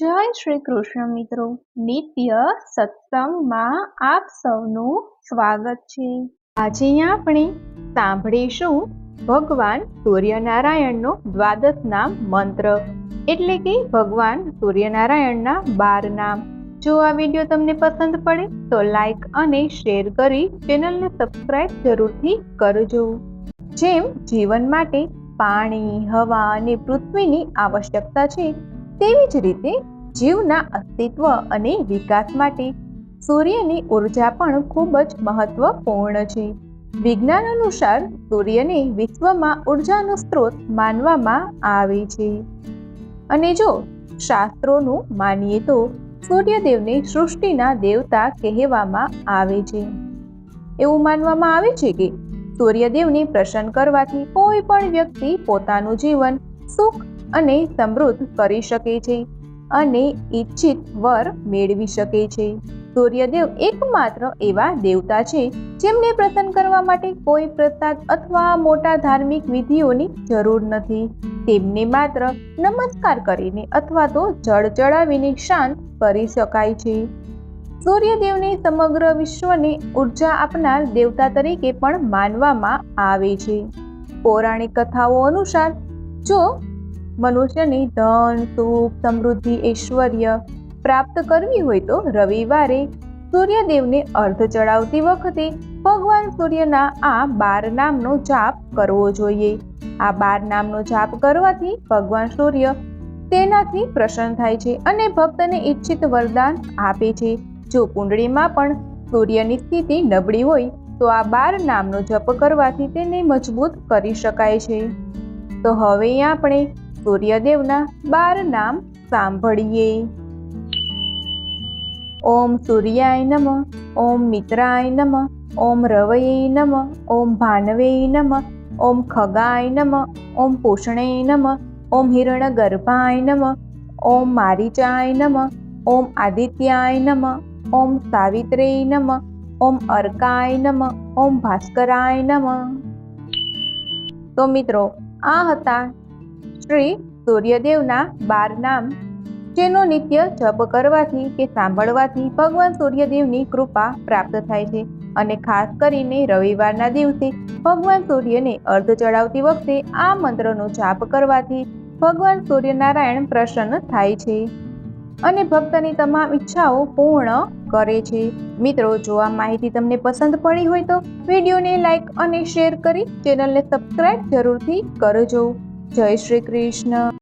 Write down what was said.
જય શ્રી કૃષ્ણ મિત્રો, નિત્ય સત્સંગમાં આપ સૌનું સ્વાગત છે। આજે આપણે સાંભળીશું ભગવાન સૂર્યનારાયણનો દ્વાદશ નામ મંત્ર, એટલે કે ભગવાન સૂર્યનારાયણના 12 નામ। જો આ વિડીયો તમને પસંદ પડે તો લાઈક અને શેર કરી ચેનલને સબસ્ક્રાઇબ જરૂરથી કરજો। જેમ જીવન માટે પાણી, હવા અને પૃથ્વીની આવશ્યકતા છે, તેવી જ રીતે જીવના અસ્તિત્વ અને વિકાસ માટે સૂર્યની ઉર્જા પણ ખૂબ જ મહત્વપૂર્ણ છે। વિજ્ઞાન અનુસાર સૂર્યને વિશ્વમાં ઉર્જાનો સ્ત્રોત માનવામાં આવે છે અને જો શાસ્ત્રોનું માનીએ તો સૂર્યદેવને સૃષ્ટિના દેવતા કહેવામાં આવે છે। એવું માનવામાં આવે છે કે સૂર્યદેવને પ્રસન્ન કરવાથી કોઈ પણ વ્યક્તિ પોતાનું જીવન સુખ અને સમૃદ્ધ કરી શકે છે અને ઈચ્છિત વર મેળવી શકે છે। સૂર્યદેવ એકમાત્ર એવા દેવતા છે જેમને પ્રસન્ન કરવા માટે કોઈ પ્રસાદ અથવા મોટા ધાર્મિક વિધિઓની જરૂર નથી। તેમને માત્ર નમસ્કાર કરીને અથવા તો જળ ચડાવીને શાંત કરી શકાય છે। સૂર્યદેવને સમગ્ર વિશ્વને ઉર્જા આપનાર દેવતા તરીકે પણ માનવામાં આવે છે। પૌરાણિક કથાઓ અનુસાર જો મનુષ્યને ધન, સુખ, સમૃદ્ધિ, ઐશ્વર્ય પ્રાપ્ત કરવી હોય તો રવિવારે સૂર્યદેવને અર્ધ ચડાવતી વખતે ભગવાન સૂર્યના આ 12 નામનો જાપ કરવો જોઈએ। આ 12 નામનો જાપ કરવાથી ભગવાન સૂર્ય તેનાથી પ્રસન્ન થાય છે અને ભક્તને ઈચ્છિત વરદાન આપે છે। જો કુંડળીમાં પણ સૂર્યની સ્થિતિ નબળી હોય તો આ 12 નામનો જપ કરવાથી તેને મજબૂત કરી શકાય છે। તો હવે આપણે સૂર્યદેવના 12 નામ સાંભળીએ। ઓમ સૂર્યાય નમઃ, ઓમ મિત્રાય નમઃ, ઓમ રવયે નમઃ, ઓમ ભાનવે નમઃ, ઓમ ખગાય નમઃ, ઓમ પૂષણે નમઃ, ઓમ હિરણ્યગર્ભાય નમઃ, ઓમ મારીચાય નમઃ, ઓમ આદિત્યાય નમઃ, ઓમ સાવિત્રે નમઃ, ઓમ અર્કાય નમઃ, ઓમ ભાસ્કરાય નમઃ। તો મિત્રો, આ હતા શ્રી સૂર્યદેવના 12 નામ, જેનો નિત્ય જપ કરવાથી કે સાંભળવાથી ભગવાન સૂર્યદેવની કૃપા પ્રાપ્ત થાય છે અને ખાસ કરીને રવિવારના દિવસે ભગવાન સૂર્યને અર્ધ ચડાવતી વખતે આ મંત્રનો જાપ કરવાથી ભગવાન સૂર્યનારાયણ પ્રસન્ન થાય છે અને ભક્તની તમામ ઈચ્છાઓ પૂર્ણ કરે છે। મિત્રો, જો આ માહિતી તમને પસંદ પડી હોય તો વિડીયોને લાઈક અને શેર કરી ચેનલને સબસ્ક્રાઇબ જરૂરથી કરજો। જય શ્રી કૃષ્ણ।